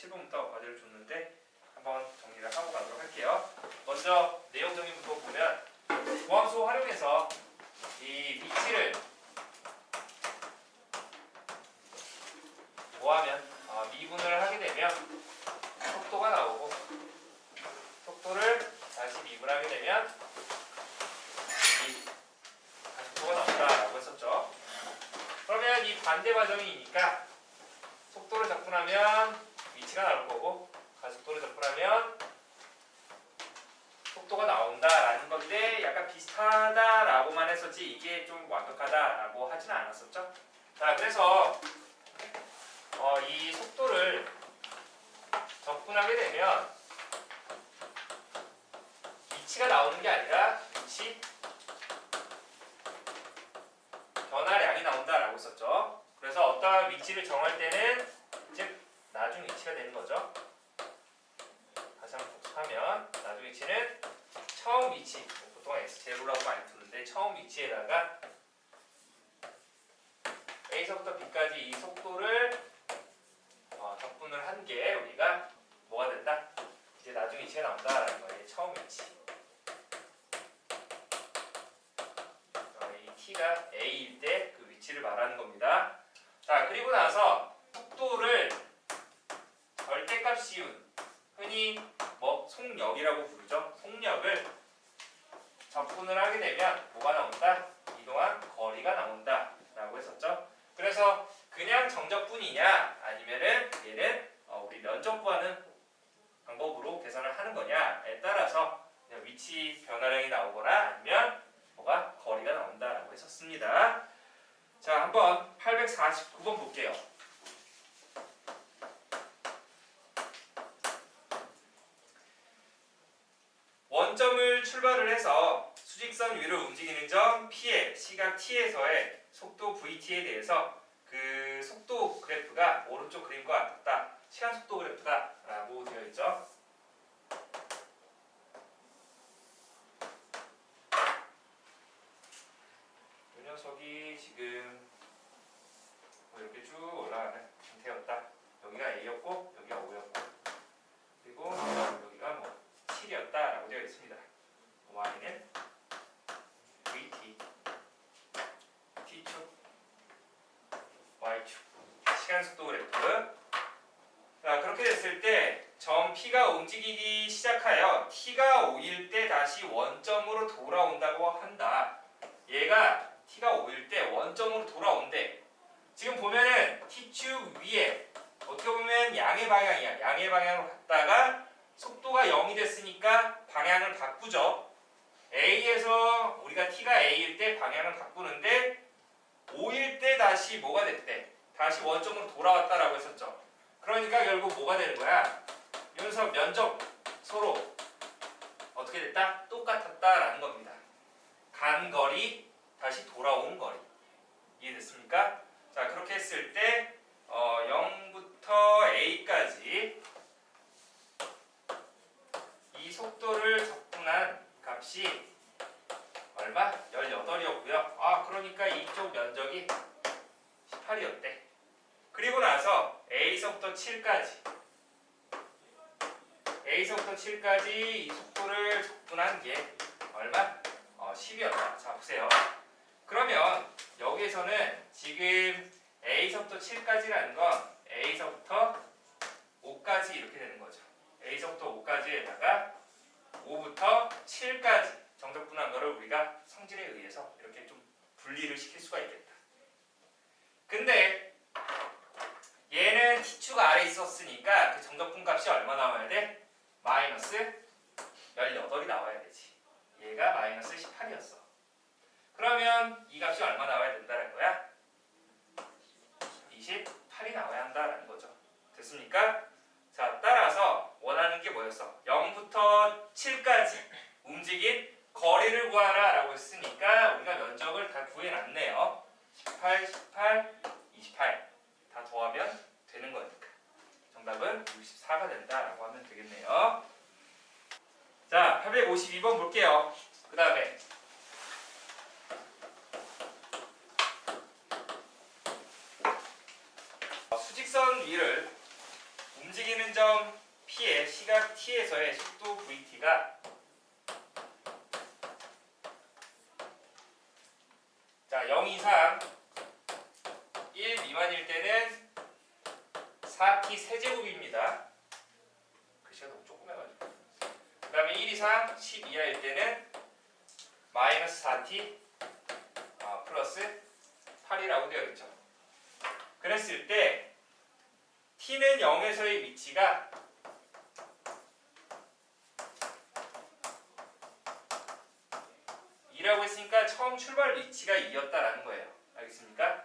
7번부터 과제를 줬는데 한번 정리를 하고 가도록 할게요. 먼저 내용 정리부터 보면 고함수 활용해서 이 위치를 미분을 하게 되면 속도가 나오고, 속도를 다시 미분하게 되면 이 가속도가 나온다라고 했었죠. 그러면 이 반대 과정이니까 속도를 접근하면 위치가 나올 거고, 가속도를 접근하면 속도가 나온다라는 건데 약간 비슷하다라고만 했었지 이게 좀 완벽하다라고 하지는 않았었죠. 자, 그래서 이 속도를 접근하게 되면 위치가 나오는 게 아니라 위치 변화량이 나온다라고 했었죠. 그래서 어떠한 위치를 정할 때는 즉 나중 위치가 되는 거죠. 다시 한번 복습하면 나중 위치는 처음 위치, 보통 x0라고 많이 부르는데 처음 위치에다가 A서부터 B까지 이 속도를 접근을 한 게 우리가 뭐가 된다? 이제 나중 위치가 나온다라는 거예요. 처음 위치. 이 t가 a일 때 그 위치를 말하는 겁니다. 자, 그리고 나서 속도를 절대값 씌운, 흔히 속력이라고 부르죠. 속력을 접근을 하게 되면 뭐가 나온다? 이동한 거리가 나온다라고 했었죠. 그래서 그냥 정적분이냐 아니면은 얘는 우리 면적 구하는 방법으로 계산을 하는 거냐에 따라서 그냥 위치 변화량이 나오거나 아니면 뭐가 거리가 나온다라고 했었습니다. 자, 한번 849번 볼게요. 원점을 출발을 해서 수직선 위를 움직이는 점 P에 시각 T에서의 속도 VT에 대해서 그 속도 그래프가 오른쪽 그림과 같다. 시간 속도 그래프다 라고 되어 있죠. 이 녀석이 지금 이렇게 쭉 올라가는 상태였다. 여기가 A였고 여기가 O였고 그리고 여기가 7이었다 라고 되어 있습니다. Y는 VT, T축, Y축, 시간 속도 그래프. 자, 그렇게 됐을 때 점 P가 움직이기 시작하여 T가 5일 때 다시 원점으로 돌아온다고 한다. 얘가 T가 5일 때 원점으로 돌아온대. 지금 보면은 T축 위에 어떻게 보면 양의 방향이야. 양의 방향으로 갔다가 속도가 0이 됐으니까 방향을 바꾸죠. A에서 우리가 T가 A일 때 방향을 바꾸는데 5일 때 다시 뭐가 됐대? 다시 원점으로 돌아왔다라고 했었죠. 그러니까 결국 뭐가 되는 거야? 여기서 면적 서로 어떻게 됐다? 똑같았다라는 겁니다. 간 거리 다시 돌아온 거리. 이해됐습니까? 자, 그렇게 했을 때 0부터 A까지 이 속도를 접근한 값이 얼마? 18이었고요. 그러니까 이쪽 면적이 18이었대. 그리고 나서 A서부터 7까지 이 속도를 접근한 게 얼마? 10이었다. 자, 보세요. 그러면 여기에서는 지금 A서부터 7까지라는 건 A서부터 5까지 이렇게 되는 거죠. A서부터 5까지에다가 5부터 7까지 정적분한 거를 우리가 성질에 의해서 이렇게 좀 분리를 시킬 수가 있겠다. 근데 얘는 T축 아래 있었으니까 그 정적분 값이 얼마 나와야 돼? 마이너스 18이 나와야 되지. 얘가 마이너스 18이었어. 그러면 이 값이 얼마 나와야 된다는 거야? 28이 나와야 한다라는 거죠. 됐습니까? 자, 따라서 원하는 게 뭐였어? 0부터 7까지 움직인 거리를 구하라 라고 했으니까 우리가 면적을 다 구해놨네요. 18, 18, 28 다 더하면 되는 거니까 정답은 64가 된다라고 하면 되겠네요. 자, 852번 볼게요. 그 다음에 수직선 위를 움직이는 점 P의 시각 T에서의 속도 VT가 자, 0 이상 1 미만일 때는 4t 세제곱입니다. 글씨가 너무 조그매가지고. 그 다음에 1 이상 10 이하일 때는 마이너스 4t 플러스 8이라고 되어 있죠. 그랬을 때 t는 0에서의 위치가 라고 했으니까 처음 출발 위치가 2였다라는 거예요. 알겠습니까?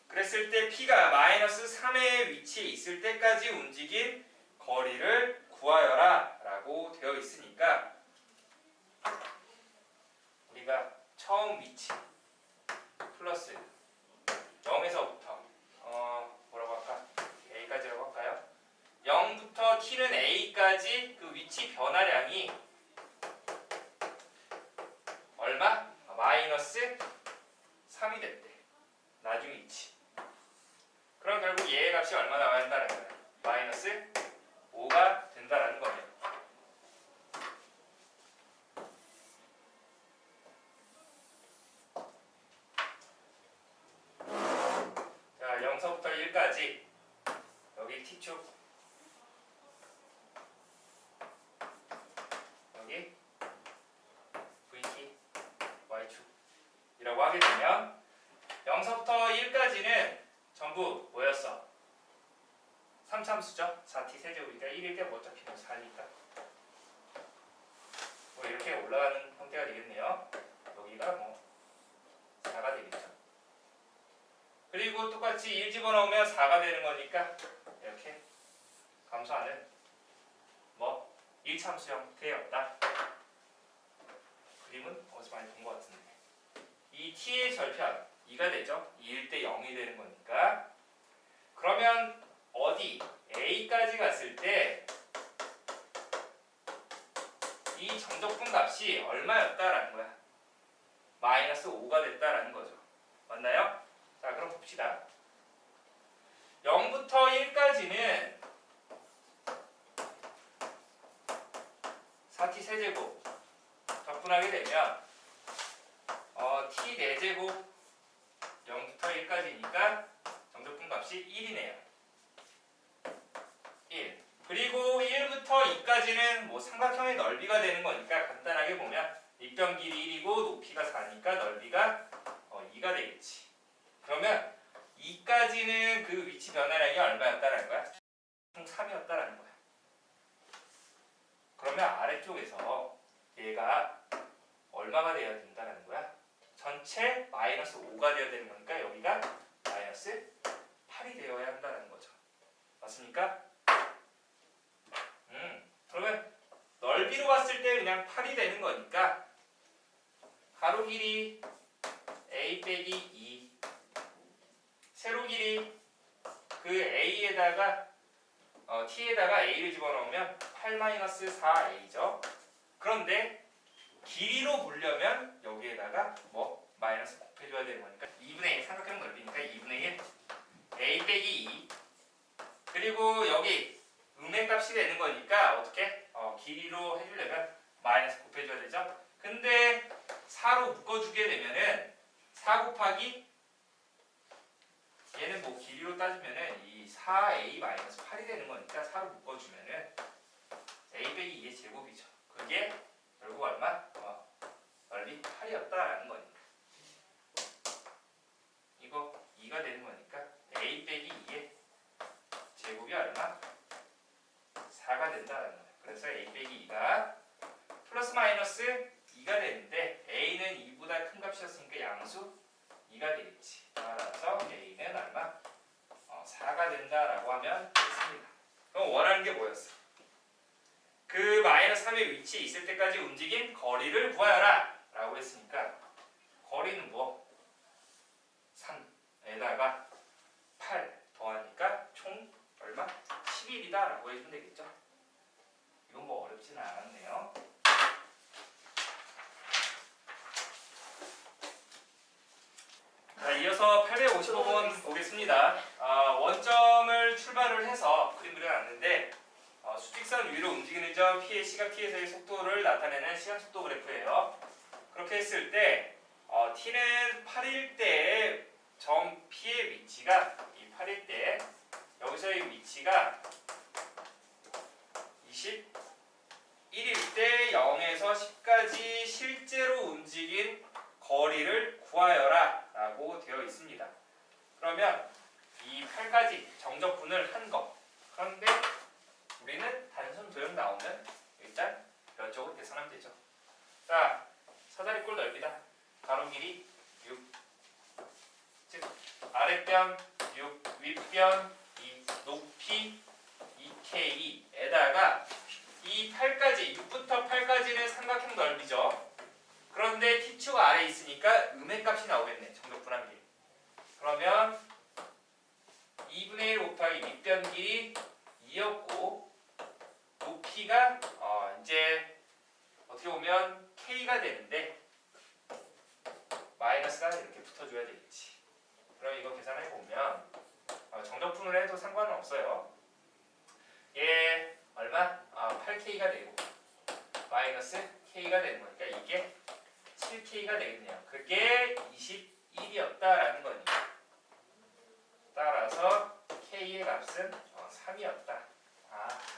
그랬을 때 P가 마이너스 3의 위치에 있을 때까지 움직인 거리를 구하여라 라고 되어 있으니까 우리가 처음 위치 플러스 0에서부터 뭐라고 할까? A까지라고 할까요? 0부터 T는 A까지 그 위치 변화량이 얼마? 마이너스 3이 됐대. 나중 위치. 그럼 결국 얘의 값이 얼마 나와야 한다는 거야? 마이너스 5가 된다라는 거예요. 자, 0서부터 1까지 여기 T축 여기 VT Y축이라고 하게 되면 0서부터 1까지는 전부 뭐였어? 3참수죠? 4t 세제곱이니까 1일 때 뭐 어차피 4니까 뭐 이렇게 올라가는 형태가 되겠네요. 여기가 뭐 4가 되겠죠. 그리고 똑같이 1 집어넣으면 4가 되는 거니까 이렇게 감소하는 뭐 1참수 형태의 없다. 그림은 어디서 많이 본 것 같은데 이 t의 절편 2가 되죠. 2일 때 0이 되는 거니까 그러면 어디 A까지 갔을 때 이 정적분 값이 얼마였다라는 거야. 마이너스 5가 됐다라는 거죠. 맞나요? 자, 그럼 봅시다. 0부터 1까지는 4t 세제곱 적분하게 되면 t 4제곱 0부터 1까지니까 정적분 값이 1이네요. 1. 그리고 1부터 2까지는 뭐 삼각형의 넓이가 되는 거니까 간단하게 보면 밑변 길이 1이고 높이가 4니까 넓이가 2가 되겠지. 그러면 2까지는 그 위치 변화량이 얼마였다라는 거야? 총 3이었다라는 거야. 그러면 아래쪽에서 얘가 얼마가 되어야 된다는 거야? 전체 마이너스 5가 되어야 되는 거니까 여기가 마이너스 8이 되어야 한다는 거죠. 맞습니까? 그러면 넓이로 봤을 때 그냥 8이 되는 거니까 가로 길이 a 빼기 2 세로 길이 그 a에다가 t에다가 a를 집어넣으면 8-4a죠. 그런데 길이로 보려면 여기에다가 뭐 마이너스 곱해줘야 되는 거니까 2분의 1 삼각형 넓이니까 2분의 1 a 빼기 2 그리고 여기 음의 값이 되는 거니까 어떻게? 길이로 해주려면 마이너스 곱해줘야 되죠. 근데 4로 묶어주게 되면은 4 곱하기 얘는 뭐 길이로 따지면은 이 4a 마이너스 8이 되는 거니까 4로 묶어주면은 a 빼기 2의 제곱이죠. 그게 결국 얼마? 넓이 8이었다라는 거니까 이거 2가 되는 거니까 a 빼기 2의 제곱이 얼마? 4가 된다는 거예요. 그래서 a 빼기 2가 플러스 마이너스 2가 되는데 a는 2보다 큰 값이었으니까 양수 2가 되겠지. 따라서 a는 얼마? 4가 된다라고 하면 됐습니다. 그럼 원하는 게 뭐였어? 그 마이너스 3의 위치에 있을 때까지 움직인 거리를 구하여라 라고 했으니까 거리는 뭐? 3에다가 8 더하니까 총 얼마? 11이다 라고 해주면 되겠죠. 이건 뭐 어렵지는 않았네요. 자, 이어서 855번 보겠습니다. 원점을 출발을 해서 그림 그려놨는데 점 P의 시각 T에서의 속도를 나타내는 시간속도 그래프예요. 그렇게 했을 때 T는 8일 때 점 P의 위치가 이 8일 때 여기서의 위치가 21일 때 0에서 10까지 실제로 움직인 거리를 구하여라 라고 되어 있습니다. 그러면 이 8까지 정적분을 한 거. 그런데 우리는 단순 도형 나오면 일단 면적으로 계산하면 되죠. 자, 사다리꼴 넓이다. 가로 길이 6, 즉 아랫변 6, 윗변 2, 높이 2K에다가 이 8까지, 6부터 8까지는 삼각형 넓이죠. 그런데 T축 아래에 있으니까 음의 값이 나오겠네. 정적분한 길이. 그러면 2분의 1 곱하기 윗변 길이 2였고 높이가 이제 어떻게 보면 K가 되는데 마이너스가 이렇게 붙어줘야 되겠지. 그럼 이거 계산해보면 정적분을 해도 상관은 없어요. 얘 얼마? 8K가 되고 마이너스 K가 되는 거니까 이게 7K가 되겠네요. 그게 21이었다라는 거니까 따라서 K의 값은 3이었다.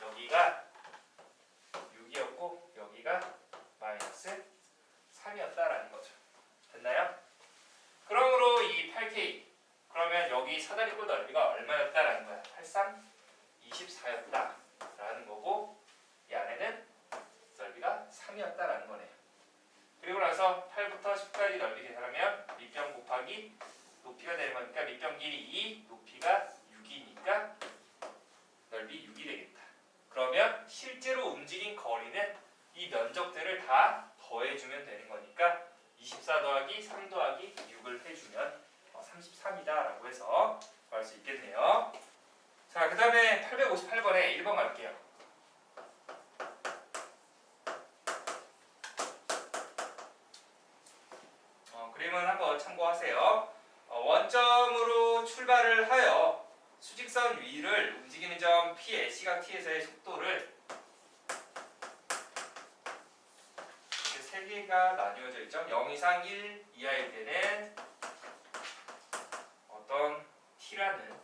여기가 6이었고 여기가 마이너스 3이었다라는 거죠. 됐나요? 그러므로 이 8K 그러면 여기 사다리꼴 넓이가 얼마였다라는 거야? 83, 24였다라는 거고 이 안에는 넓이가 3이었다라는 거네요. 그리고 나서 8부터 10까지 넓이 계산하면 밑변 곱하기 높이가 되는 거니까 밑변 길이 2, 높이가 6이니까 넓이 6이 되겠다. 그러면 실제로 움직인 거리는 이 면적들을 다 더해주면 되는 거니까 24 더하기 3 더하기 6을 해주면 33이다 라고 해서 구할 수 있겠네요. 자, 그 다음에 858번에 1번 갈게요. 그림은 한번 참고하세요. 원점으로 출발을 하여 수직선 위를 움직이는 점 P의 시각 T에서의 속도를 이렇게 세 개가 나뉘어져 있죠. 0 이상 1 이하일 때는 어떤 T라는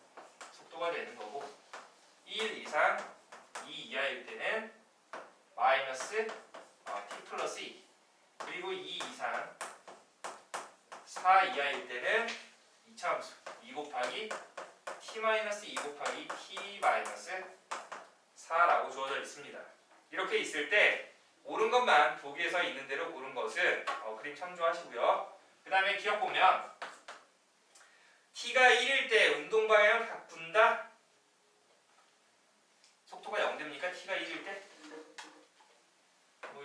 속도가 되는 거고 1 이상 2 이하일 때는 마이너스 T 플러스 2 그리고 2 이상 4 이하일 때는 2차 함수 2 곱하기 t 마이너스 2 곱하기 t 마이너스 4라고 주어져 있습니다. 이렇게 있을 때 옳은 것만 보기에서 있는 대로 고른 것은 그림 참조하시고요. 그 다음에 기억 보면 t가 1일 때 운동 방향을 바꾼다. 속도가 0 됩니까? t가 1일 때?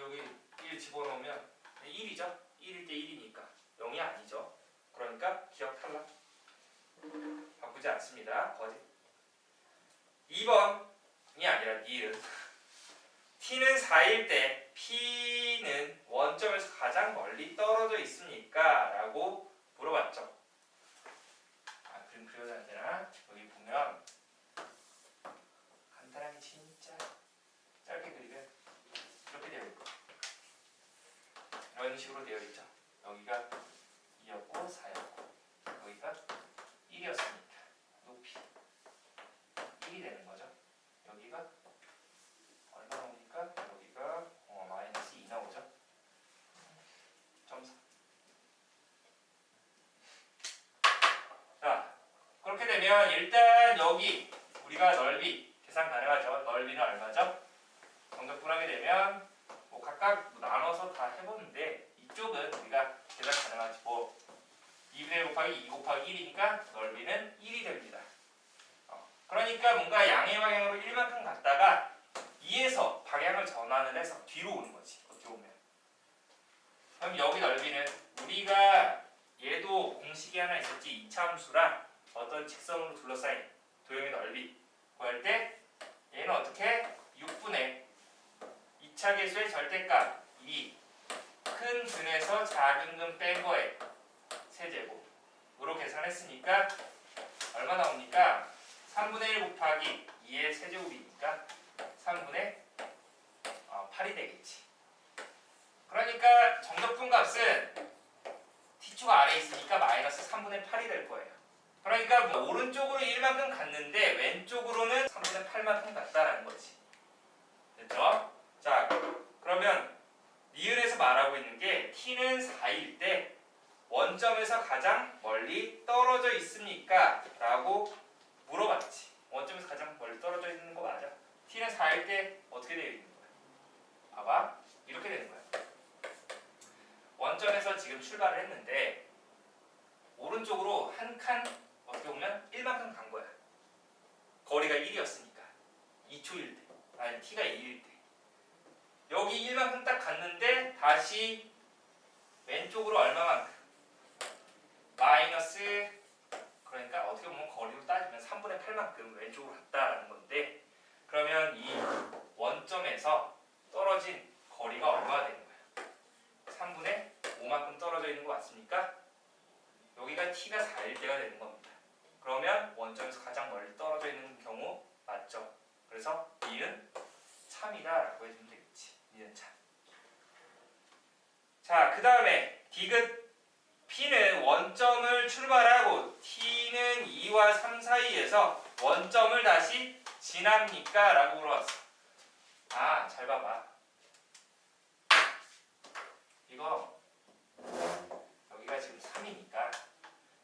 여기 1 집어넣으면 1이죠? 1일 때 1이니까 0이 아니죠. 그러니까 기억 탈락. 바꾸지 않습니다. 거짓. 2번이 아니라 니은. t는 4일 때 P는 원점에서 가장 멀리 떨어져 있습니까? 라고 물어봤죠. 그림 그려야 되나? 여기 보면 간단하게 진짜 짧게 그리면 이렇게 되어 있고 이런 식으로 되어 있죠. 여기가 2였고 4였고 여기가 1이었으니까 높이 1이 되는 거죠. 여기가 얼마 나오니까 여기가 마이너스 2 나오죠. 0.4. 자, 그렇게 되면 일단 여기 우리가 넓이 계산 가능하죠. 넓이는 얼마죠? 정적분하게 되면 각각 나눠서 다 해보는데 이쪽은 우리가 계산 가능하지. 2분의 1 곱하기 2 곱하기 1이니까 넓이는 1이 됩니다. 그러니까 뭔가 양의 방향으로 1만큼 갔다가 2에서 방향을 전환을 해서 뒤로 오는 거지. 어떻게 보면. 그럼 여기 넓이는 우리가 얘도 공식이 하나 있었지. 2차 함수랑 어떤 직선으로 둘러싸인 도형의 넓이 구할 때 얘는 어떻게? 6분의 2차 계수의 절대값 2 큰 근에서 작은 근 뺀 거에 세제곱으로 계산했으니까 얼마 나옵니까? 3분의 1 곱하기 2의 세제곱이니까 3분의 8이 되겠지. 그러니까 정적분 값은 t축 아래에 있으니까 마이너스 3분의 8이 될 거예요. 그러니까 뭐 오른쪽으로 1만큼 갔는데 왼쪽으로는 3분의 8만큼 갔다라는 거지. 됐죠? 자, 그러면 니은에서 말하고 있는 게 t는 4일 때 원점에서 가장 멀리 떨어져 있습니까? 라고 물어봤지. 원점에서 가장 멀리 떨어져 있는 거 맞아. t는 4일 때 어떻게 되어 있는 거야? 봐봐. 이렇게 되는 거야. 원점에서 지금 출발을 했는데 오른쪽으로 한 칸 어떻게 보면 1만큼 간 거야. 거리가 1이었으니까 2초일 때, 아니 t가 2일 때 여기 1만큼 딱 갔는데 다시 왼쪽으로 얼마만큼? 마이너스, 그러니까 어떻게 보면 거리로 따지면 3분의 8만큼 왼쪽으로 갔다라는 건데, 그러면 이 원점에서 떨어진 거리가 얼마가 되는 거야? 3분의 5만큼 떨어져 있는 거 맞습니까? 여기가 t가 4일 때가 되는 겁니다. 그러면 원점에서 가장 멀리 떨어져 있는 경우 맞죠? 그래서 니은 참이다 라고 해주면 되겠지. 니은 참. 자, 그 다음에 디귿 P는 원점을 출발하고 T는 2와 3 사이에서 원점을 다시 지납니까? 라고 물어봤어. 아, 잘 봐봐. 이거 여기가 지금 3이니까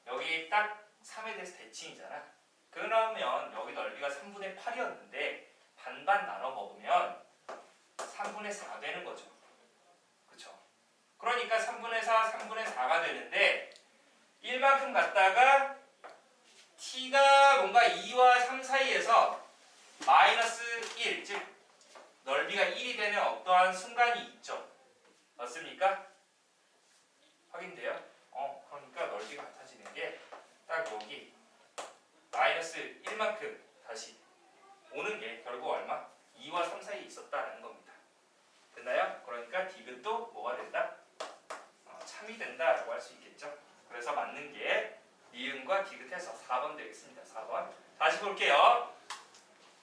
여기 딱 3에 대해서 대칭이잖아. 그러면 여기 넓이가 3분의 8이었는데 반반 나눠 먹으면 3분의 4 되는 거죠. 그쵸? 그러니까 3분의 4, 3분의 4가 되는데 1만큼 갔다가 t가 뭔가 2와 3 사이에서 마이너스 1, 즉 넓이가 1이 되는 어떠한 순간이 있죠. 맞습니까? 확인돼요? 그러니까 넓이가 같아지는 게 딱 여기 마이너스 1만큼 다시 오는 게 결국 얼마? 2와 3 사이에 있었다는 겁니다. 됐나요? 그러니까 디귿도 뭐가 된다? 참이 된다라고 할 수 있겠죠. 그래서 맞는 게 니은과 디귿해서 4번 되겠습니다. 4번. 다시 볼게요.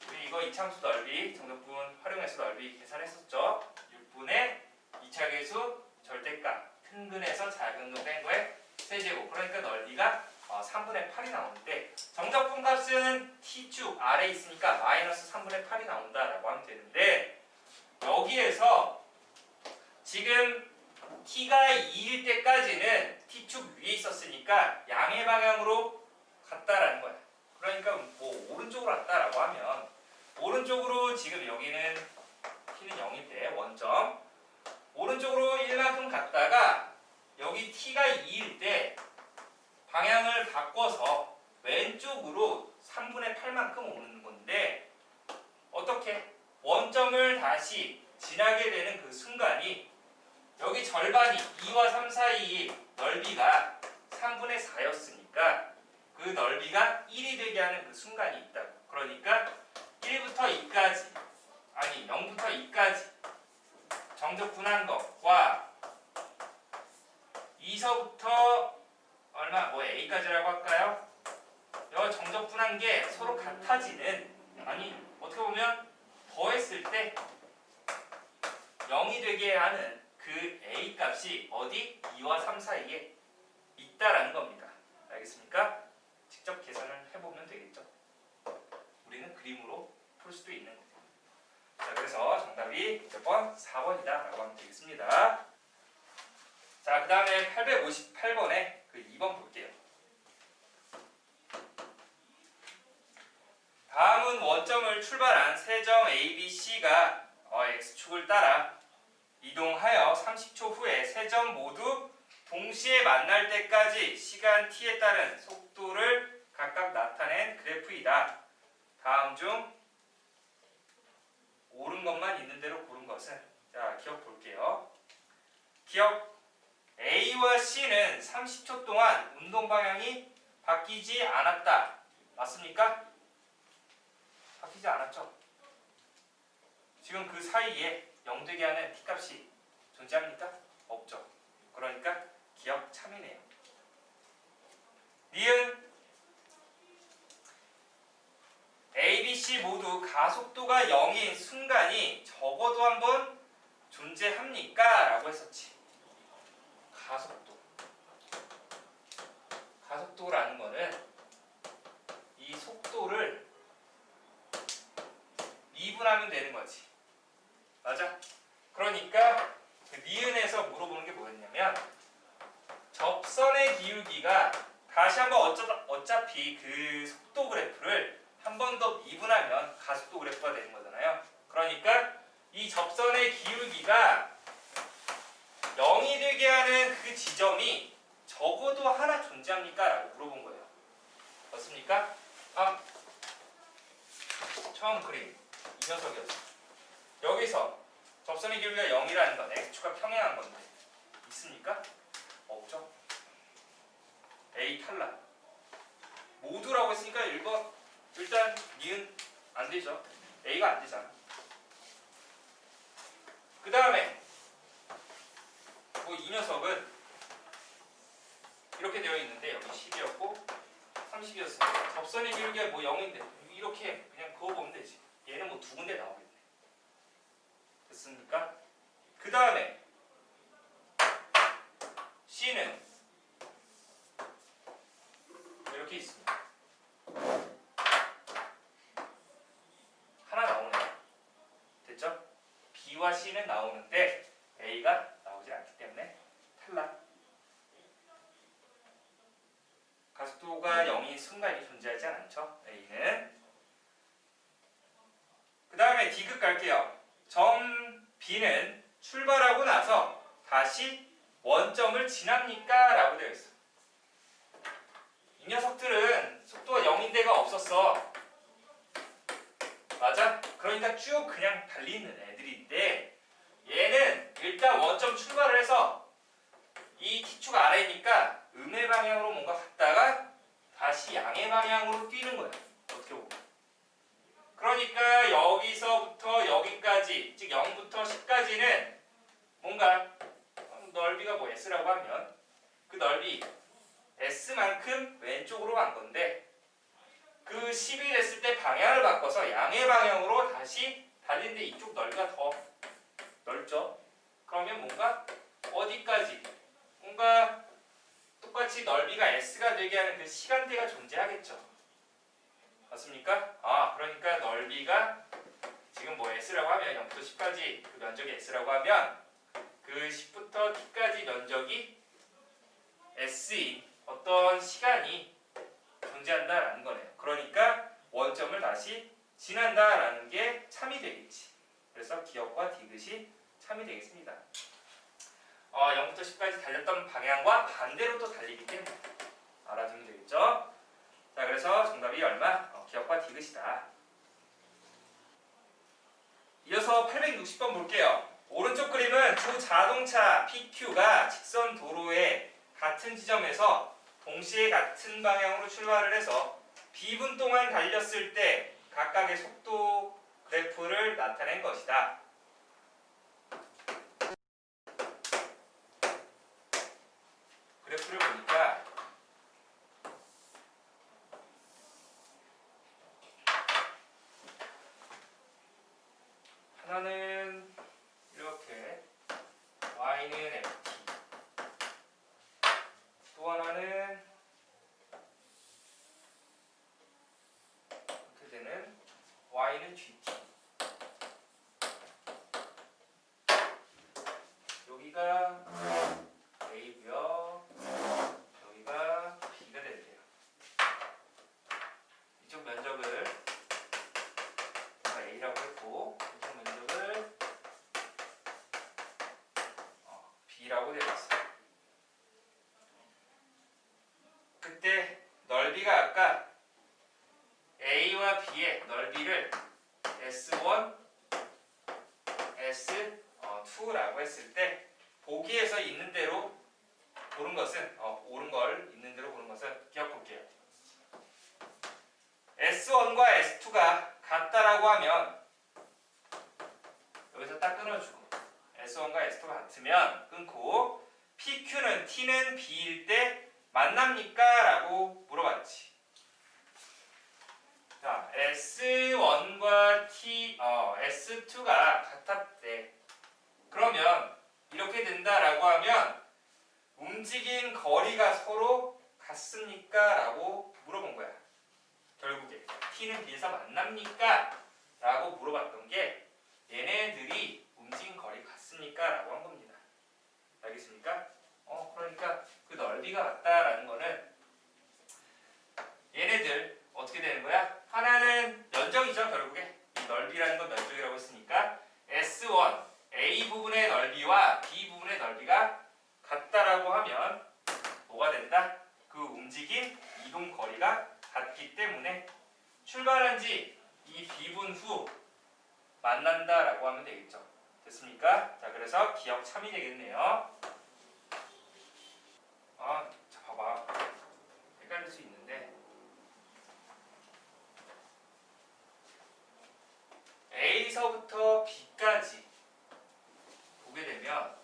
우리 이거 이참수 넓이, 정적분 활용해서 넓이 계산했었죠. 6분의 2차 계수 절대값 큰 근에서 작은 거 뺀 거에 세제곱. 그러니까 넓이가 3분의 8이 나오는데 정적분 값은 t축 아래에 있으니까 마이너스 3분의 8이 나온다라고 하면 되는데, 여기에서 지금 t가 2일 때까지는 t축 위에 있었으니까 양의 방향으로 갔다라는 거야. 그러니까 뭐 오른쪽으로 갔다라고 하면 오른쪽으로 지금 여기는 t는 0일 때 원점 오른쪽으로 1만큼 갔다가 여기 t가 2일 때 방향을 바꿔서 왼쪽으로 3분의 8만큼 오는 건데, 어떻게? 원점을 다시 지나게 되는 그 순간이 여기 절반이 2와 3 사이 넓이가 3분의 4였으니까 그 넓이가 1이 되게 하는 그 순간이 있다고. 그러니까 1부터 2까지, 아니 0부터 2까지 정적분한 것과 2서부터 얼마, 뭐 a까지라고 할까요? 여기 정적분한 게 서로 같아지는, 아니 어떻게 보면 더했을 때 0이 되게 하는 그 a 값이 어디? 2와 3 사이에 있다라는 겁니다. 알겠습니까? 직접 계산을 해보면 되겠죠. 우리는 그림으로 풀 수도 있는 거고. 자, 그래서 정답이 몇 번? 4번이다 라고 하면 되겠습니다. 자, 그 다음에 858번에 그 2번 볼게요. 다음은 원점을 출발한 세점 ABC가 X축을 따라 이동하여 30초 후에 세 점 모두 동시에 만날 때까지 시간 t에 따른 속도를 각각 나타낸 그래프이다. 다음 중 옳은 것만 있는 대로 고른 것은? 자, 기억 볼게요. 기억 A와 C는 30초 동안 운동 방향이 바뀌지 않았다. 맞습니까? 바뀌지 않았죠? 지금 그 사이에 0 되게 하는 t값이 존재합니까? 없죠. 그러니까 기억 참이네요. 니은 A, B, C 모두 가속도가 0인 순간이 적어도 한번 존재합니까? 라고 했었지. 가속도라는 거는 이 속도를 미분하면 되는 거지. 맞아? 그러니까 그 니은에서 물어보는 게 뭐였냐면 접선의 기울기가 다시 한번 어차피 그 속도 그래프를 한 번 더 미분하면 가속도 그래프가 되는 거잖아요. 그러니까 이 접선의 기울기가 0이 되게 하는 그 지점이 적어도 하나 존재합니까? 라고 물어본 거예요. 맞습니까? 처음 그림 이 녀석이었어. 여기서 접선의 기울기가 0이라는 건 x축과 평행한 건데 있습니까? 없죠. A 탈락. 모두라고 했으니까 1번 일단 니은 안 되죠. A가 안 되잖아. 그 다음에 뭐 이 녀석은 이렇게 되어 있는데 여기 10이었고 30이었으니까 접선의 기울기가 뭐 0인데 이렇게 그냥 그거 보면 되지. 얘는 뭐 두 군데 나오겠네. 됐습니까? 그 다음에 C는 이렇게 있습니다. 하나 나오네요. 됐죠? B와 C는 나오는데 A가 나오지 않기 때문에 탈락. 가속도가 0인 순간이 존재하지 않죠. A는. 그 다음에 D급 갈게요. 점 B는 출발하고 나서 다시 원점을 지납니까? 라고 되어 있어. 이 녀석들은 속도가 0인 데가 없었어. 맞아? 그러니까 쭉 그냥 달리는 애들인데 얘는 일단 원점 출발을 해서 이 T축 아래니까 음의 방향으로 뭔가 갔다가 다시 양의 방향으로 뛰는 거야. 어떻게 보면. 그러니까 여기서부터 여기까지, 즉 0부터 10까지는 뭔가 넓이가 뭐 S라고 하면 그 넓이 S만큼 왼쪽으로 간 건데 그 10이 됐을 때 방향을 바꿔서 양의 방향으로 다시 달리는데 이쪽 넓이가 더 넓죠. 그러면 뭔가 어디까지 뭔가 똑같이 넓이가 S가 되게 하는 그 시간대가 존재하겠죠. 맞습니까? 그러니까 넓이가 지금 뭐 S라고 하면 0부터 10까지 그 면적이 S라고 하면 그 10부터 T까지 면적이 S인 어떤 시간이 존재한다라는 거네요. 그러니까 원점을 다시 지난다라는 게 참이 되겠지. 그래서 기억과 디귿이 참이 되겠습니다. 0부터 10까지 달렸던 방향과 반대로 또 달리기 때문에 알아두면 되겠죠. 자, 그래서 정답이 얼마? 기억과 디귿이다. 이어서 860번 볼게요. 오른쪽 그림은 두 자동차 PQ가 직선 도로의 같은 지점에서 동시에 같은 방향으로 출발을 해서 B분 동안 달렸을 때 각각의 속도 그래프를 나타낸 것이다. 그래프를 보니까 하나는 이렇게 y는 ft, 또 하나는 이렇게 되는 y는 gt. 여기가 a고요. 여기가 b가 되는데요. 이쪽 면적을 a라고 했고 이쪽 면적을 b라고 되어 있어요. 그때 넓이가 아까 A와 B의 넓이를 S1, S2라고 했을 때 보기에서 있는 대로 고른 것은 옳은 걸 있는 대로 고른 것은 기억볼게요. S1과 S2가 같다라고 하면 여기서 딱 끊어주고 S1과 S2가 같으면 끊고 PQ는 T는 B일 때 만납니까? 라고 물어봤지. 자, S1과 S2가 같았대. 그러면 그러면 이렇게 된다라고 하면 움직인 거리가 서로 같습니까? 라고 물어본 거야. 결국에 T는 B에서 만납니까? 라고 물어봤던 게 얘네들이 움직인 거리 같습니까? 라고 한 겁니다. 알겠습니까? 그러니까 그 넓이가 같다라는 거는 얘네들 어떻게 되는 거야? 하나는 면적이죠. 결국에 이 넓이라는 건 면적이라고 했으니까 S1 A 부분의 넓이와 B 부분의 넓이가 같다라고 하면 뭐가 된다? 그 움직인 이동 거리가 같기 때문에 출발한 지 이 B분 후 만난다라고 하면 되겠죠. 됐습니까? 자, 그래서 기억 참이 되겠네요. 자, 봐봐. 헷갈릴 수 있는데 A서부터 B까지 보게 되면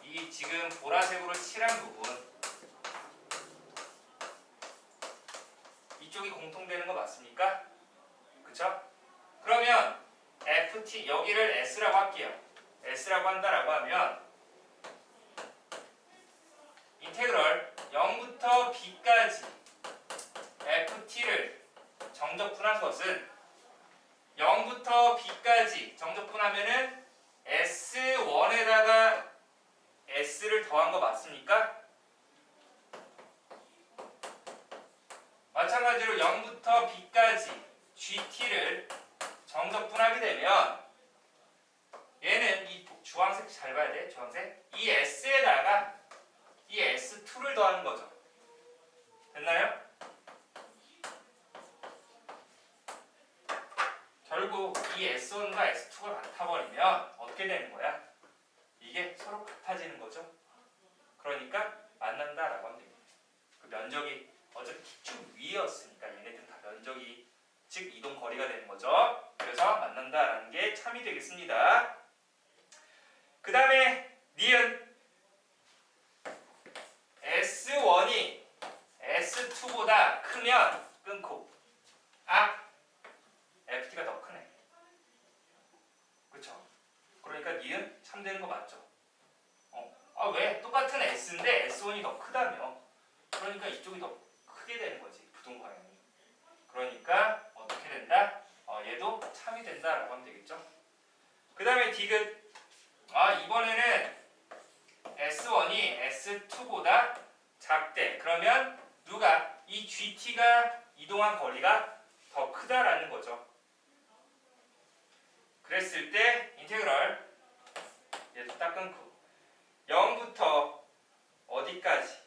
이 지금 보라색으로 칠한 부분 이쪽이 공통되는 거 맞습니까? 그쵸? 그러면 FT 여기를 S라고 할게요. S라고 한다라고 하면 인테그럴 0부터 B까지 FT를 정적분한 것은 0부터 B까지 정적분하면은 S1에다가 S를 더한 거 맞습니까? 마찬가지로 0부터 B까지 GT를 정적분하게 되면 얘는 이 주황색 잘 봐야 돼. 주황색. 이 S에다가 이 S2를 더하는 거죠. 됐나요? 결국 이 S1과 S2가 같아버리면 어떻게 되는 거야? 이게 서로 같아지는 거죠. 그러니까 만난다라고 하면 됩니다. 그 면적이 어차피 T축 위였으니까 얘네들은 다 면적이 즉 이동 거리가 되는 거죠. 그래서 만난다라는 게 참이 되겠습니다. 그 다음에 니은 S1이 S2보다 크면 끊고 FT가 더 크네. 그쵸? 그러니까 니은 참되는 거 맞죠? 왜? 똑같은 S인데 S1이 더 크다며. 그러니까 이쪽이 더 크게 되는 거지. 부동 방향이. 그러니까 어떻게 된다? 얘도 참이 된다라고 하면 되겠죠? 그 다음에 디귿. 이번에는 S1이 S2보다 작대. 그러면 누가? 이 GT가 이동한 거리가 더 크다라는 거죠. 그랬을 때 인테그럴 얘도 딱 끊고 0부터 어디까지?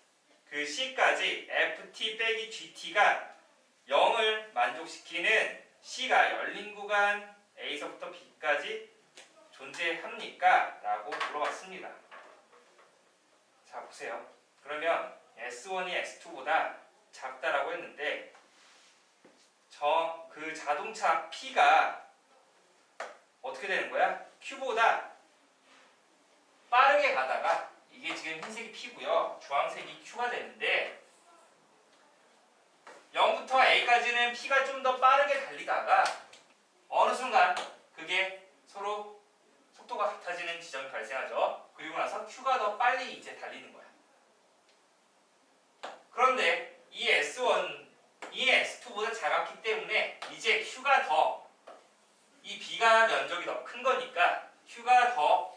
그 C까지 FT 빼기 GT가 0을 만족시키는 C가 열린 구간 A서부터 B까지 존재합니까? 라고 물어봤습니다. 자, 보세요. 그러면 S1이 S2보다 작다라고 했는데 그 자동차 P가 어떻게 되는 거야? Q보다 빠르게 가다가 이게 지금 흰색이 P고요. 주황색이 Q가 되는데 0부터 A까지는 P가 좀 더 빠르게 달리다가 어느 순간 그게 서로 속도가 같아지는 지점이 발생하죠. 그리고 나서 Q가 더 빨리 이제 달리는 거야. 그런데 이 S1, 이 S2보다 작았기 때문에 이제 Q가 더 이 B가 면적이 더 큰 거니까 Q가 더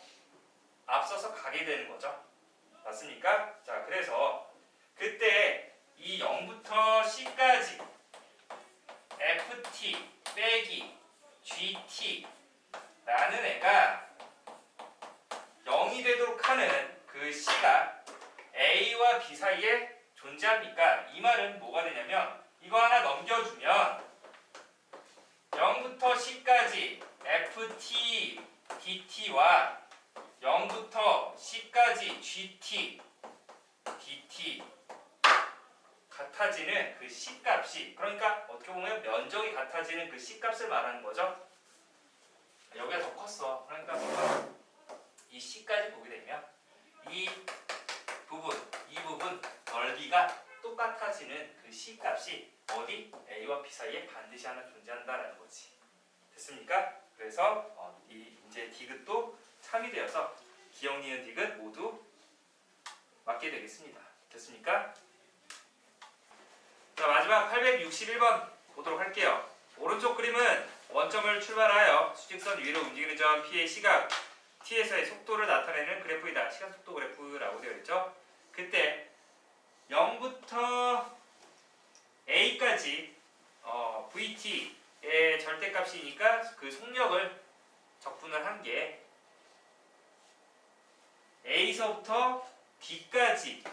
앞서서 가게 되는 거죠. 맞습니까? 자, 그래서 그때 이 0부터 C까지 FT 빼기 GT라는 애가 0이 되도록 하는 그 C가 A와 B 사이에 존재합니까? 이 말은 뭐가 되냐면 이거 하나 넘겨주면 0부터 C까지 FT DT와 0부터 C까지 GT DT 같아지는 그 C값이, 그러니까 어떻게 보면 면적이 같아지는 그 C값을 말하는 거죠. 여기가 더 컸어. 그러니까 이 C까지 보게 되면 이 부분 넓이가 똑같아지는 그 C값이 어디? A와 B 사이에 반드시 하나 존재한다라는 거지. 됐습니까? 그래서 이제 디귿도 참이 되어서 기역, 니은, 디귿 모두 맞게 되겠습니다. 됐습니까? 자, 마지막 861번 보도록 할게요. 오른쪽 그림은 원점을 출발하여 수직선 위로 움직이는 점 P의 시각 T에서의 속도를 나타내는 그래프이다. 시간속도 그래프라고 되어 있죠. 그때 0부터 A까지 VT의 절대값이니까 그 속력을 적분을 한 게 A서부터 D까지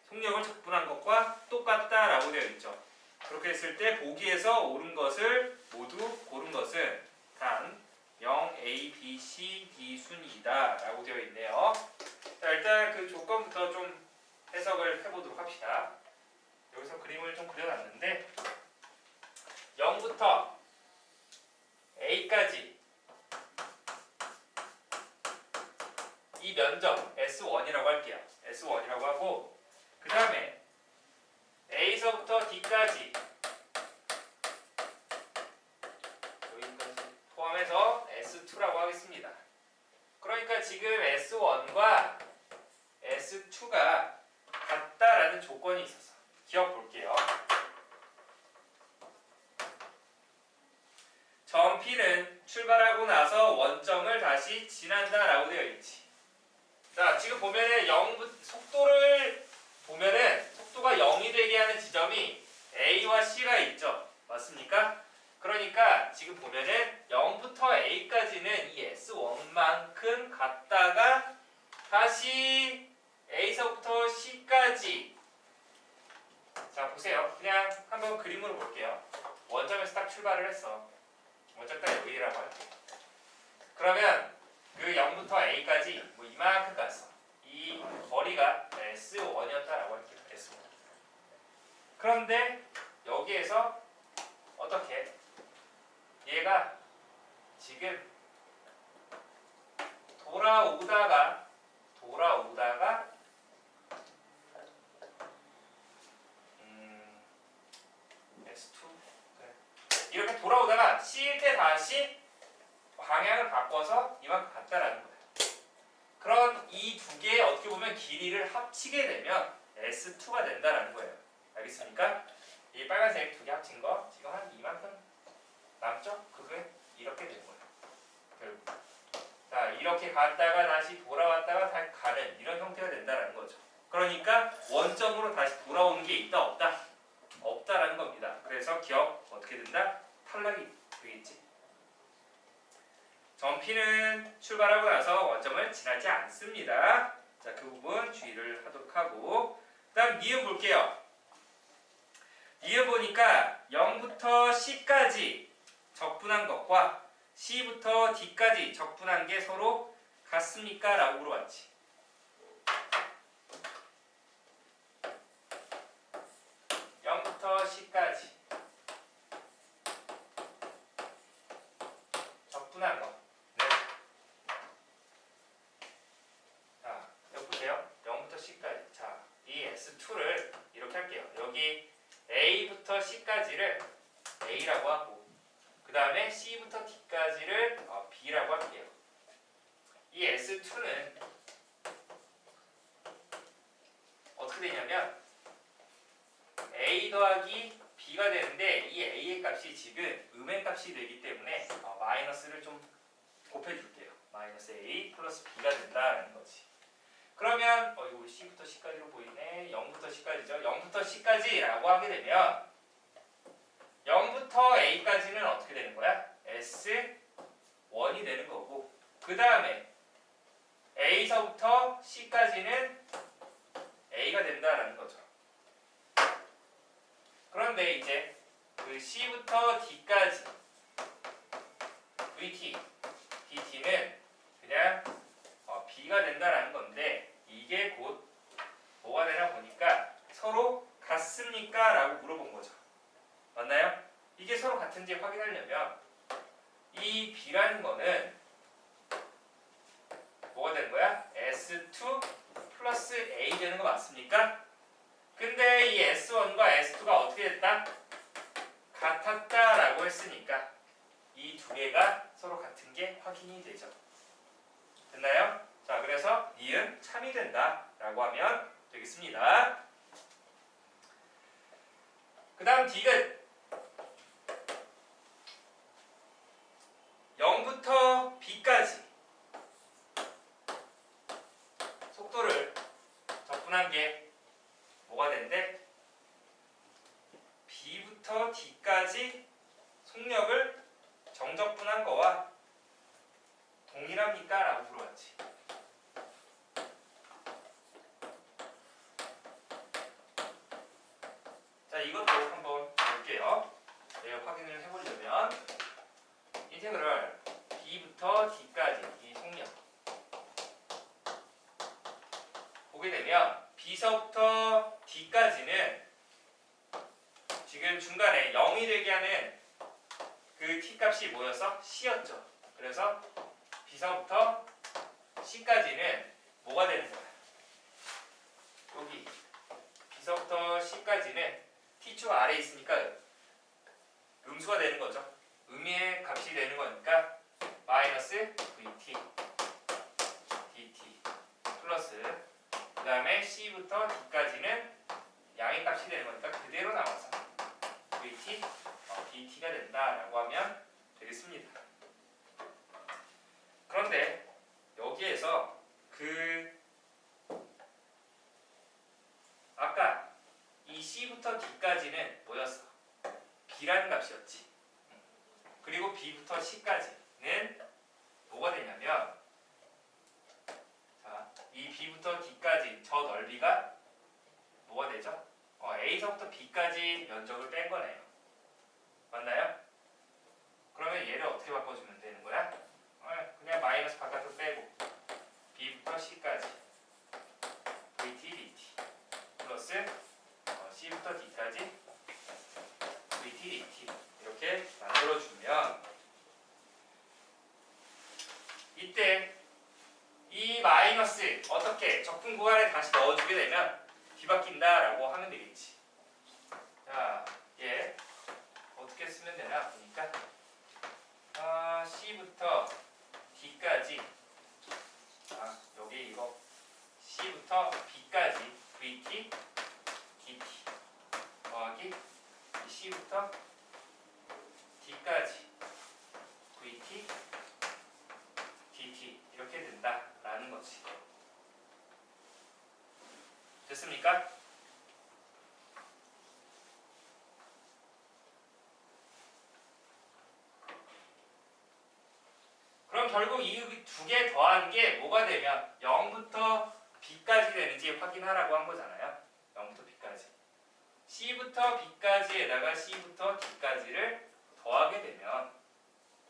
속력을 적분한 것과 똑같다라고 되어 있죠. 그렇게 했을 때 보기에서 옳은 것을 모두 고른 것은 단 0, A, B, C, D 순이다 라고 되어 있네요. 자, 일단 그 조건부터 좀 해석을 해보도록 합시다. 여기서 그림을 좀 그려놨는데 0부터 A까지 이 면적 S1이라고 할게요. S1이라고 하고 그 다음에 A서부터 D까지 여기까지 포함해서 S2라고 하겠습니다. 그러니까 지금 S1과 S2가 같다라는 조건이 있어서 기억 볼게요. 점 P는 출발하고 나서 원점을 다시 지난다라고 되어 있지. 자, 지금 보면은 속도를 보면은 속도가 0이 되게 하는 지점이 A와 C가 있죠. 맞습니까? 그러니까 지금 보면은 0부터 A까지는 이 S1만큼 갔다가 다시 A서부터 C까지. 자, 보세요. 그냥 한번 그림으로 볼게요. 원점에서 딱 출발을 했어. 원점 딱 여기라고 할게요. 그러면 그 0부터 A까지 뭐 이만큼 갔어. 이 거리가 S1이었다라고 할게요. S1. 그런데 여기에서 어떻게 얘가 지금 돌아오다가 S2 그래. 이렇게 돌아오다가 C일 때 다시 방향을 바꿔서 이만큼 갔다라는 거야. 그런 이 두 개의 어떻게 보면 길이를 합치게 되면 S2가 된다라는 거예요. 알겠습니까? 이 빨간색 두 개 합친 거 지금 한 이만큼 남죠? 그게 이렇게 된 거예요. 결국. 자, 이렇게 갔다가 다시 돌아왔다가 다시 가는 이런 형태가 된다라는 거죠. 그러니까 원점으로 다시 돌아오는 게 있다 없다? 없다라는 겁니다. 그래서 기억 어떻게 된다? 탈락이 되겠지. 점 P는 출발하고 나서 원점을 지나지 않습니다. 자, 그 부분 주의를 하도록 하고 그 다음 니은 볼게요. 니은 보니까 0부터 C까지 적분한 것과 C부터 D까지 적분한 게 서로 같습니까? 라고 물어봤지. 부터 C까지 적분한 거. 네. 자, 여기 보세요. 0부터 C까지. 자, 이 S2를 이렇게 할게요. 여기 A부터 C까지를 A라고 하고 그 다음에 C부터 D까지를 B라고 할게요. 이 S2는 어떻게 되냐면 A 더하기 B가 되는데 이 A의 값이 지금 음의 값이 되기 때문에 마이너스를 좀 곱해줄게요. 마이너스 A 플러스 B가 된다라는 거지. 그러면 이거 우리 C부터 C까지로 보이네. 0부터 C까지죠. 0부터 C까지라고 하게 되면 0부터 A까지는 어떻게 되는 거야? S1이 되는 거고 그 다음에 A서부터 C까지는 A가 된다라는 거죠. 그런데 이제 그 C부터 D까지 VT, DT는 그냥 B가 된다라는 건데 이게 곧 뭐가 되나 보니까 서로 같습니까? 라고 물어본 거죠. 맞나요? 이게 서로 같은지 확인하려면 이 B라는 거는 뭐가 되는 거야? S2 플러스 A 되는 거 맞습니까? 근데 이 S1과 S2가 어떻게 됐다? 같았다라고 했으니까 이 두 개가 서로 같은 게 확인이 되죠. 됐나요? 자, 그래서 니은 참이 된다라고 하면 되겠습니다. 그 다음 디귿 0부터 B까지 속도를 적분한 게 뭐가 된대? B부터 D까지 속력을 정적분한 거와 동일합니까? 라고 물어봤지. 자, 이것도 한번 볼게요. 내가 확인을 해보려면 인테그럴 B부터 D까지 이 속력 보게 되면 B서부터 D까지는 지금 중간에 0이 되게 하는 그 T값이 뭐였어? C였죠. 그래서 B서부터 C까지는 뭐가 되는 거야? 여기 B서부터 C까지는 T축 아래에 있으니까 음수가 되는 거죠. 음의 값이 되는 거니까 마이너스 VT DT 플러스 그 다음에 C부터 D까지는 양의 값이 되는 거니까 그대로 나와서 VT DT가 된다라고 하면 되겠습니다. 그런데 여기에서 아까 이 C부터 D까지는 뭐였어? B라는 값이었지. 그리고 B부터 C까지는 뭐가 되냐면 자, 이 B부터 D까지 저 넓이가 뭐가 되죠? A서부터 B까지 면적을 뺀 거네요. 맞나요? 그러면 얘를 어떻게 바꿔주면 되는 거야? 그냥 마이너스 바깥으로 빼고 B부터 C까지 VT DT 플러스 C부터 D까지 VT DT 이렇게 만들어주면 이때 이 마이너스 어떻게 적분 구간에 다시 넣어주게 되면 뒤바뀐다라고 하면 되겠지. 자, 얘 어떻게 쓰면 되나 보니까 C부터 D까지 여기 이거 C부터 B까지 VT DT 더하기 C부터 D까지 VT DT 이렇게 된다라는 거지. 됐습니까? 그럼 결국 이 두 개 더한 게 뭐가 되면 0부터 B까지 되는지 확인하라고 한 거잖아요. 0부터 B까지. C부터 B까지에다가 C부터 D까지를 더하게 되면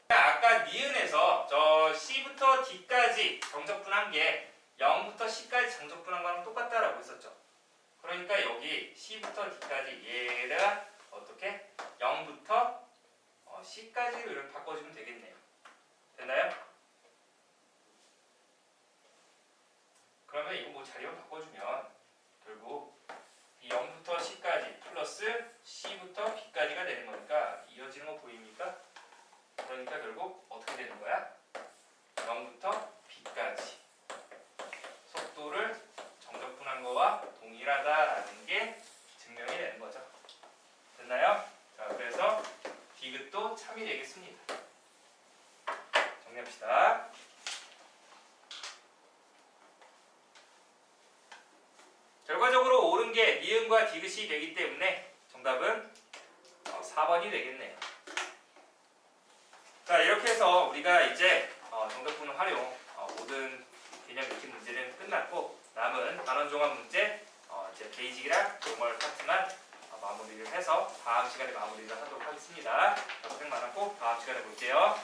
아까 니은에서 저 C부터 D까지 정적분한 게 0부터 C까지 정적분한 거랑 똑같다라고 했었죠. 그러니까 여기 C부터 D까지 얘가 어떻게? 0부터 C까지로 이렇게 바꿔주면 되겠네요. 됐나요? 그러면 이거 뭐 자리만 바꿔주면 결국 이 0부터 C까지 플러스 C부터 B까지가 되는 거니까 이어지는 거 보입니까? 그러니까 결국 어떻게 되는 거야? 0부터 B까지 속도를 정적분한 거와 동일하다라는 게 증명이 되는 거죠. 됐나요? 자, 그래서 디귿도 참이 되겠습니다. 정리합시다. 결과적으로 옳은 게 니은과 디귿이 되기 때문에 정답은 4번이 되겠네요. 자, 이렇게 해서 우리가 이제 정적분 활용 모든 개념 익히 문제는 끝났고 남은 단원종합 문제 이제 베이직이랑 노멀 파트만 마무리를 해서 다음 시간에 마무리를 하도록 하겠습니다. 고생 많았고 다음 시간에 볼게요.